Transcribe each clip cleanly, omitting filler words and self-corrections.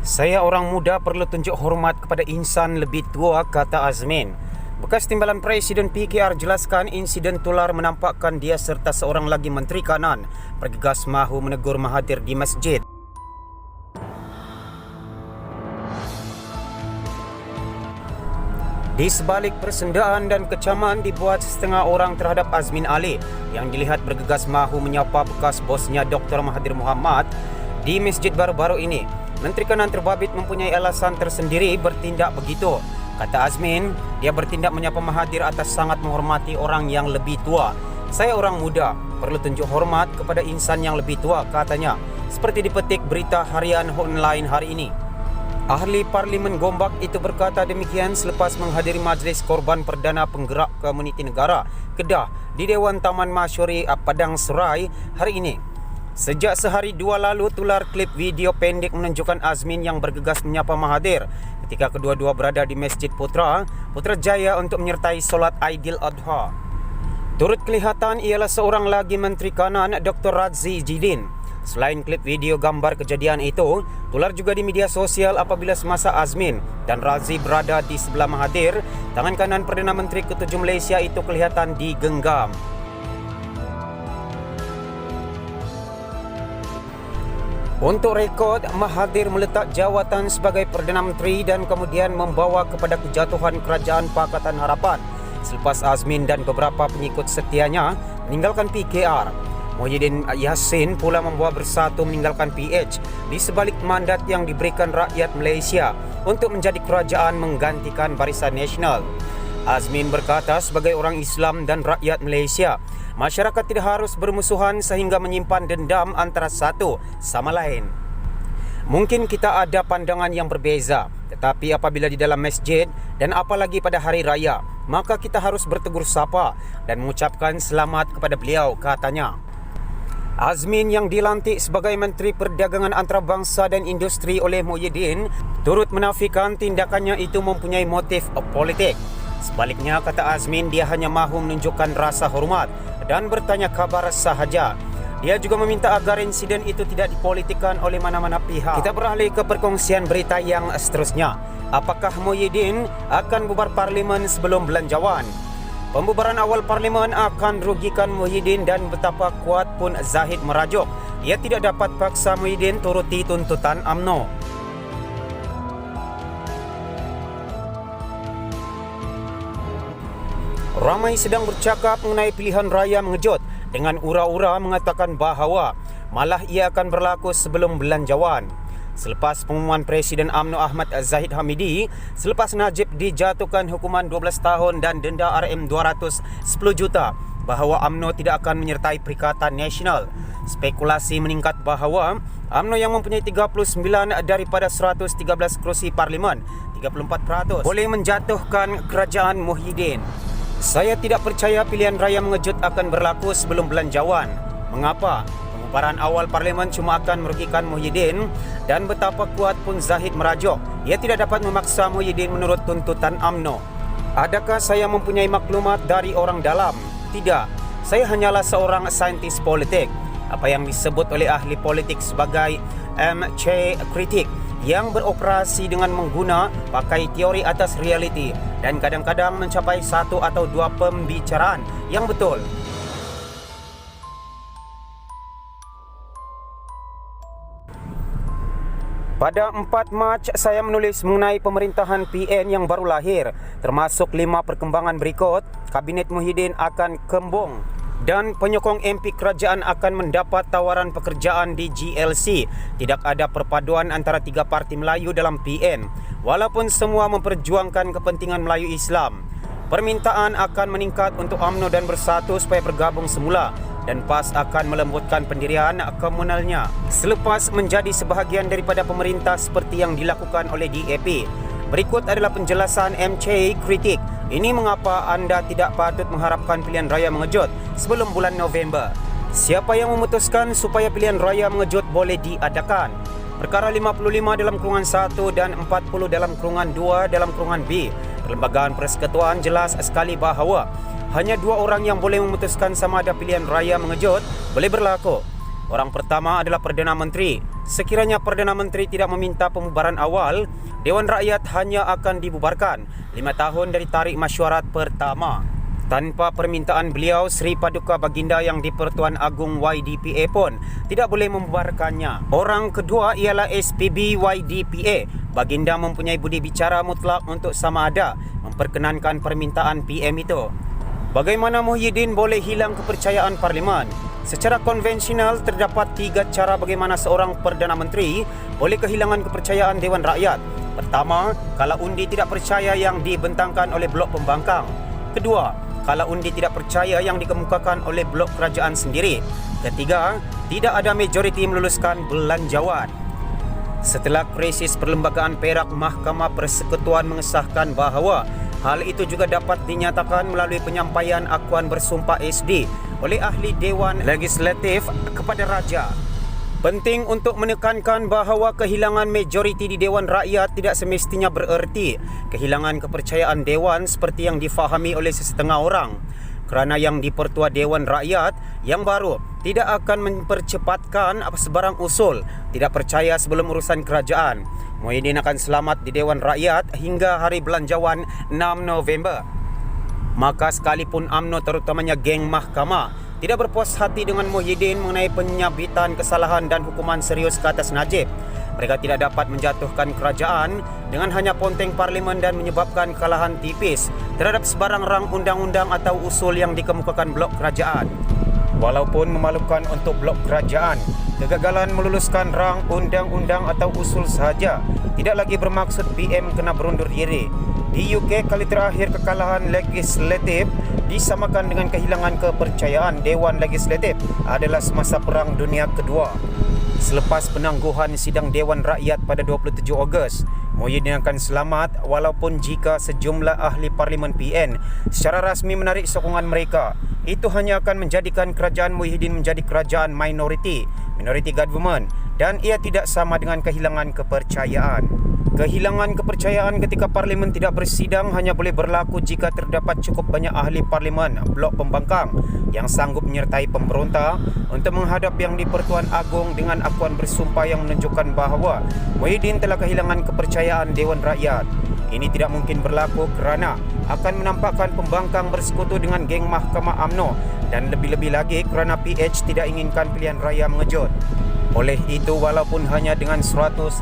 Saya orang muda perlu tunjuk hormat kepada insan lebih tua, kata Azmin. Bekas Timbalan Presiden PKR jelaskan insiden tular menampakkan dia serta seorang lagi Menteri Kanan bergegas mahu menegur Mahathir di masjid. Di sebalik persendaan dan kecaman dibuat setengah orang terhadap Azmin Ali yang dilihat bergegas mahu menyapa bekas bosnya Dr. Mahathir Mohamad di masjid baru-baru ini, Menteri Kanan terbabit mempunyai alasan tersendiri bertindak begitu. Kata Azmin, dia bertindak menyapa Mahathir atas sangat menghormati orang yang lebih tua. Saya orang muda, perlu tunjuk hormat kepada insan yang lebih tua, katanya. Seperti dipetik berita harian online hari ini. Ahli Parlimen Gombak itu berkata demikian selepas menghadiri majlis korban perdana penggerak komuniti negara Kedah di Dewan Taman Masyuri Padang Serai hari ini. Sejak sehari dua lalu tular klip video pendek menunjukkan Azmin yang bergegas menyapa Mahathir ketika kedua-dua berada di Masjid Putrajaya untuk menyertai solat Aidil-Adha. Turut kelihatan ialah seorang lagi Menteri Kanan Dr. Radzi Jidin. Selain klip video gambar kejadian itu, tular juga di media sosial apabila semasa Azmin dan Radzi berada di sebelah Mahathir, tangan kanan Perdana Menteri ke-7 Malaysia itu kelihatan digenggam. Untuk rekod, Mahathir meletak jawatan sebagai Perdana Menteri dan kemudian membawa kepada kejatuhan Kerajaan Pakatan Harapan selepas Azmin dan beberapa pengikut setianya meninggalkan PKR. Muhyiddin Yassin pula membawa Bersatu meninggalkan PH di sebalik mandat yang diberikan rakyat Malaysia untuk menjadi kerajaan menggantikan Barisan Nasional. Azmin berkata sebagai orang Islam dan rakyat Malaysia, masyarakat tidak harus bermusuhan sehingga menyimpan dendam antara satu sama lain. Mungkin kita ada pandangan yang berbeza, tetapi apabila di dalam masjid dan apalagi pada hari raya, maka kita harus bertegur sapa dan mengucapkan selamat kepada beliau, katanya. Azmin yang dilantik sebagai Menteri Perdagangan Antarabangsa dan Industri oleh Muhyiddin turut menafikan tindakannya itu mempunyai motif politik. Sebaliknya, kata Azmin, dia hanya mahu menunjukkan rasa hormat dan bertanya kabar sahaja. Dia juga meminta agar insiden itu tidak dipolitikkan oleh mana-mana pihak. Kita beralih ke perkongsian berita yang seterusnya. Apakah Muhyiddin akan bubar Parlimen sebelum belanjawan? Pembubaran awal Parlimen akan rugikan Muhyiddin dan betapa kuat pun Zahid merajuk, ia tidak dapat paksa Muhyiddin turuti tuntutan UMNO. Ramai sedang bercakap mengenai pilihan raya mengejut dengan ura-ura mengatakan bahawa malah ia akan berlaku sebelum belanjawan. Selepas pengumuman Presiden UMNO Ahmad Zahid Hamidi, selepas Najib dijatuhkan hukuman 12 tahun dan denda RM210 juta bahawa UMNO tidak akan menyertai Perikatan Nasional, spekulasi meningkat bahawa UMNO yang mempunyai 39 daripada 113 kerusi Parlimen, 34%, boleh menjatuhkan kerajaan Muhyiddin. Saya tidak percaya pilihan raya mengejut akan berlaku sebelum belanjawan. Mengapa? Pembubaran awal Parlimen cuma akan merugikan Muhyiddin dan betapa kuat pun Zahid merajuk, ia tidak dapat memaksa Muhyiddin menurut tuntutan UMNO. Adakah saya mempunyai maklumat dari orang dalam? Tidak. Saya hanyalah seorang saintis politik. Apa yang disebut oleh ahli politik sebagai MC kritik yang beroperasi dengan mengguna pakai teori atas realiti dan kadang-kadang mencapai satu atau dua pembicaraan yang betul. Pada 4 Mac, saya menulis mengenai pemerintahan PN yang baru lahir, termasuk 5 perkembangan berikut. Kabinet Muhyiddin akan kembung dan penyokong MP kerajaan akan mendapat tawaran pekerjaan di GLC. Tidak ada perpaduan antara 3 parti Melayu dalam PN, walaupun semua memperjuangkan kepentingan Melayu Islam. Permintaan akan meningkat untuk UMNO dan Bersatu supaya bergabung semula dan PAS akan melembutkan pendirian komunalnya selepas menjadi sebahagian daripada pemerintah seperti yang dilakukan oleh DAP. Berikut adalah penjelasan MC kritik. Ini mengapa anda tidak patut mengharapkan pilihan raya mengejut sebelum bulan November. Siapa yang memutuskan supaya pilihan raya mengejut boleh diadakan? Perkara 55 dalam kurungan 1 dan 40 dalam kurungan 2 dalam kurungan B. Perlembagaan Persekutuan jelas sekali bahawa hanya 2 orang yang boleh memutuskan sama ada pilihan raya mengejut boleh berlaku. Orang pertama adalah Perdana Menteri. Sekiranya Perdana Menteri tidak meminta pembubaran awal, Dewan Rakyat hanya akan dibubarkan 5 tahun dari tarikh mesyuarat pertama. Tanpa permintaan beliau, Sri Paduka Baginda Yang di-Pertuan Agong YDPA pun tidak boleh membubarkannya. Orang kedua ialah SPB YDPA. Baginda mempunyai budi bicara mutlak untuk sama ada memperkenankan permintaan PM itu. Bagaimana Muhyiddin boleh hilang kepercayaan Parlimen? Secara konvensional, terdapat 3 cara bagaimana seorang Perdana Menteri boleh kehilangan kepercayaan Dewan Rakyat. Pertama, kalau undi tidak percaya yang dibentangkan oleh blok pembangkang. Kedua, kalau undi tidak percaya yang dikemukakan oleh blok kerajaan sendiri. Ketiga, tidak ada majoriti meluluskan belanjawan. Setelah krisis perlembagaan Perak, Mahkamah Persekutuan mengesahkan bahawa hal itu juga dapat dinyatakan melalui penyampaian akuan bersumpah SD oleh ahli Dewan Legislatif kepada Raja. Penting untuk menekankan bahawa kehilangan majoriti di Dewan Rakyat tidak semestinya bererti kehilangan kepercayaan Dewan seperti yang difahami oleh sesetengah orang. Kerana yang di-Pertua Dewan Rakyat yang baru tidak akan mempercepatkan sebarang usul tidak percaya sebelum urusan kerajaan. Muhyiddin akan selamat di Dewan Rakyat hingga hari belanjawan 6 November. Maka sekalipun UMNO terutamanya geng mahkamah tidak berpuas hati dengan Muhyiddin mengenai penyabitan kesalahan dan hukuman serius ke atas Najib, mereka tidak dapat menjatuhkan kerajaan dengan hanya ponteng Parlimen dan menyebabkan kekalahan tipis terhadap sebarang rang undang-undang atau usul yang dikemukakan blok kerajaan. Walaupun memalukan untuk blok kerajaan, kegagalan meluluskan rang undang-undang atau usul sahaja tidak lagi bermaksud PM kena berundur diri. Di UK, kali terakhir kekalahan legislatif disamakan dengan kehilangan kepercayaan Dewan Legislatif adalah semasa Perang Dunia Kedua. Selepas penangguhan sidang Dewan Rakyat pada 27 Ogos, Muhyiddin akan selamat walaupun jika sejumlah ahli Parlimen PN secara rasmi menarik sokongan mereka. Itu hanya akan menjadikan kerajaan Muhyiddin menjadi kerajaan minority government, dan ia tidak sama dengan kehilangan kepercayaan. Kehilangan kepercayaan ketika Parlimen tidak bersidang hanya boleh berlaku jika terdapat cukup banyak ahli Parlimen blok pembangkang yang sanggup menyertai pemberontak untuk menghadap Yang di-Pertuan Agong dengan akuan bersumpah yang menunjukkan bahawa Muhyiddin telah kehilangan kepercayaan Dewan Rakyat. Ini tidak mungkin berlaku kerana akan menampakkan pembangkang bersekutu dengan geng Mahkamah UMNO, dan lebih-lebih lagi kerana PH tidak inginkan pilihan raya mengejut. Oleh itu, walaupun hanya dengan 113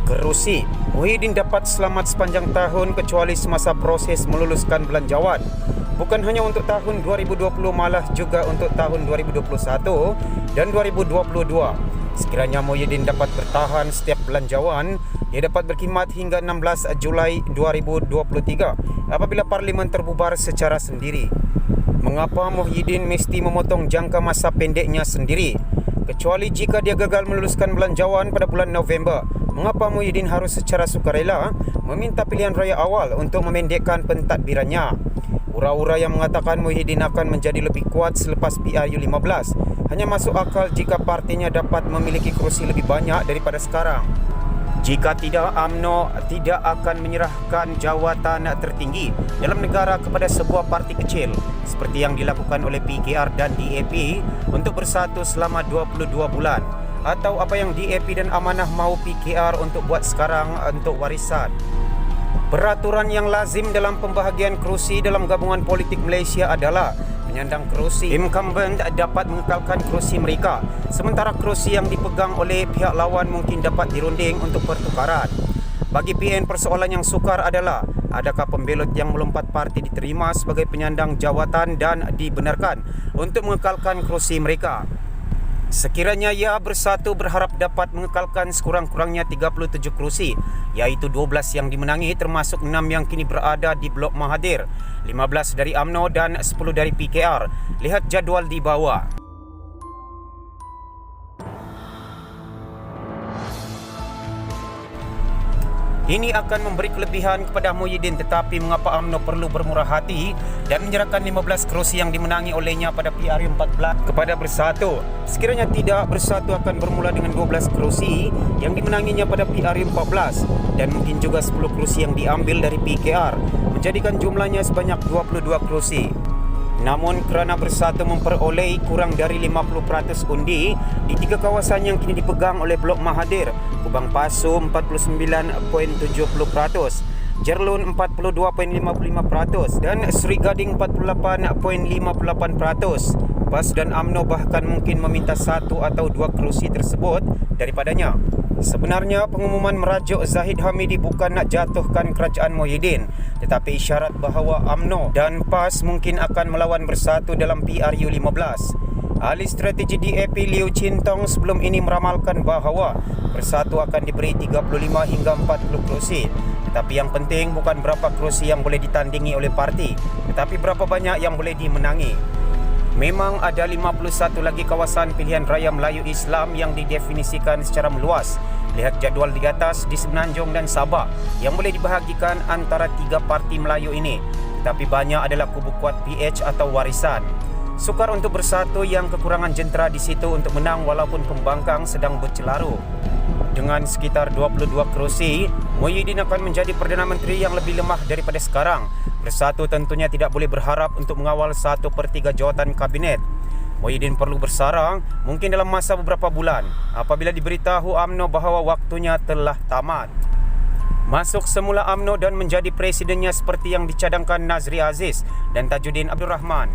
kerusi, Muhyiddin dapat selamat sepanjang tahun kecuali semasa proses meluluskan belanjawan. Bukan hanya untuk tahun 2020, malah juga untuk tahun 2021 dan 2022. Sekiranya Muhyiddin dapat bertahan setiap belanjawan, ia dapat berkhidmat hingga 16 Julai 2023 apabila Parlimen terbubar secara sendiri. Mengapa Muhyiddin mesti memotong jangka masa pendeknya sendiri? Kecuali jika dia gagal meluluskan belanjawan pada bulan November, mengapa Muhyiddin harus secara sukarela meminta pilihan raya awal untuk memendekkan pentadbirannya? Ura-ura yang mengatakan Muhyiddin akan menjadi lebih kuat selepas PRU15 hanya masuk akal jika partinya dapat memiliki kerusi lebih banyak daripada sekarang. Jika tidak, UMNO tidak akan menyerahkan jawatan tertinggi dalam negara kepada sebuah parti kecil seperti yang dilakukan oleh PKR dan DAP untuk bersatu selama 22 bulan, atau apa yang DAP dan Amanah mahu PKR untuk buat sekarang untuk warisan. Peraturan yang lazim dalam pembahagian kerusi dalam gabungan politik Malaysia adalah penyandang kerusi incumbent dapat mengekalkan kerusi mereka, sementara kerusi yang dipegang oleh pihak lawan mungkin dapat dirunding untuk pertukaran. Bagi PN, persoalan yang sukar adalah adakah pembelot yang melompat parti diterima sebagai penyandang jawatan dan dibenarkan untuk mengekalkan kerusi mereka. Sekiranya ia bersatu berharap dapat mengekalkan sekurang-kurangnya 37 kerusi, iaitu 12 yang dimenangi termasuk 6 yang kini berada di Blok Mahathir, 15 dari UMNO dan 10 dari PKR. Lihat jadual di bawah. Ini akan memberi kelebihan kepada Muhyiddin, tetapi mengapa UMNO perlu bermurah hati dan menyerahkan 15 kerusi yang dimenangi olehnya pada PRU14 kepada Bersatu? Sekiranya tidak, Bersatu akan bermula dengan 12 kerusi yang dimenanginya pada PRU14 dan mungkin juga 10 kerusi yang diambil dari PKR, menjadikan jumlahnya sebanyak 22 kerusi. Namun kerana Bersatu memperoleh kurang dari 50% undi di 3 kawasan yang kini dipegang oleh Blok Mahathir, Kubang Pasu 49.70%, Jerlun 42.55% dan Seri Gading 48.58%. PAS dan UMNO bahkan mungkin meminta 1 atau 2 kerusi tersebut daripadanya. Sebenarnya pengumuman merajuk Zahid Hamidi bukan nak jatuhkan kerajaan Muhyiddin, tetapi isyarat bahawa UMNO dan PAS mungkin akan melawan Bersatu dalam PRU15. Ahli strategi DAP Liu Chin Tong sebelum ini meramalkan bahawa Bersatu akan diberi 35 hingga 40 kerusi. Tetapi yang penting bukan berapa kerusi yang boleh ditandingi oleh parti, tetapi berapa banyak yang boleh dimenangi. Memang ada 51 lagi kawasan pilihan raya Melayu Islam yang didefinisikan secara meluas. Lihat jadual di atas di Semenanjung dan Sabah yang boleh dibahagikan antara 3 parti Melayu ini. Tetapi banyak adalah kubu kuat PH atau warisan. Sukar untuk Bersatu yang kekurangan jentera di situ untuk menang walaupun pembangkang sedang bercelaru. Dengan sekitar 22 kerusi, Muhyiddin akan menjadi Perdana Menteri yang lebih lemah daripada sekarang. Bersatu tentunya tidak boleh berharap untuk mengawal 1/3 jawatan kabinet. Muhyiddin perlu bersarang mungkin dalam masa beberapa bulan apabila diberitahu UMNO bahawa waktunya telah tamat. Masuk semula UMNO dan menjadi presidennya seperti yang dicadangkan Nazri Aziz dan Tajuddin Abdul Rahman.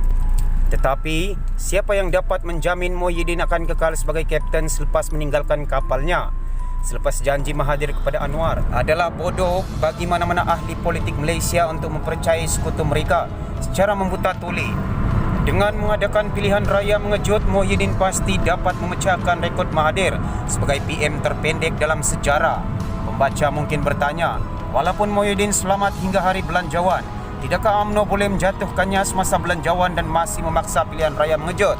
Tetapi, siapa yang dapat menjamin Muhyiddin akan kekal sebagai kapten selepas meninggalkan kapalnya? Selepas janji Mahathir kepada Anwar adalah bodoh bagi mana-mana ahli politik Malaysia untuk mempercayai sekutu mereka secara membuta tuli. Dengan mengadakan pilihan raya mengejut, Muhyiddin pasti dapat memecahkan rekod Mahathir sebagai PM terpendek dalam sejarah. Pembaca mungkin bertanya, walaupun Muhyiddin selamat hingga hari belanjawan, tidakkah UMNO boleh menjatuhkannya semasa belanjawan dan masih memaksa pilihan raya mengejut?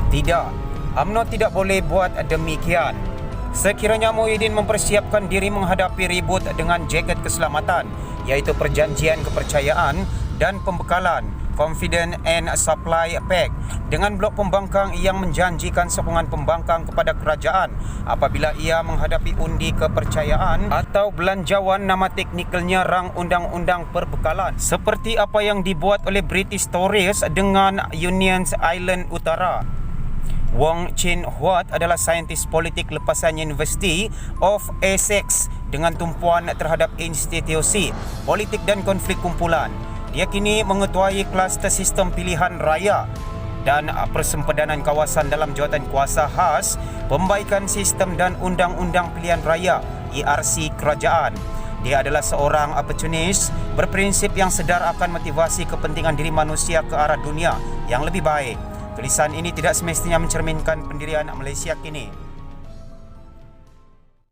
Tidak, UMNO tidak boleh buat demikian. Sekiranya Muhyiddin mempersiapkan diri menghadapi ribut dengan jaket keselamatan, iaitu perjanjian kepercayaan dan pembekalan Confident and Supply Pact dengan blok pembangkang yang menjanjikan sokongan pembangkang kepada kerajaan apabila ia menghadapi undi kepercayaan atau belanjawan, nama teknikalnya rang undang-undang perbekalan, seperti apa yang dibuat oleh British Tories dengan Union Island Utara. Wong Chin Huat adalah saintis politik lepasan University of Essex dengan tumpuan terhadap institusi politik dan konflik kumpulan. Dia kini mengetuai kluster sistem pilihan raya dan persempadan kawasan dalam jawatan kuasa khas pembaikan sistem dan undang-undang pilihan raya ERC kerajaan. Dia adalah seorang oportunis berprinsip yang sedar akan motivasi kepentingan diri manusia ke arah dunia yang lebih baik. Tulisan ini tidak semestinya mencerminkan pendirian Malaysia kini.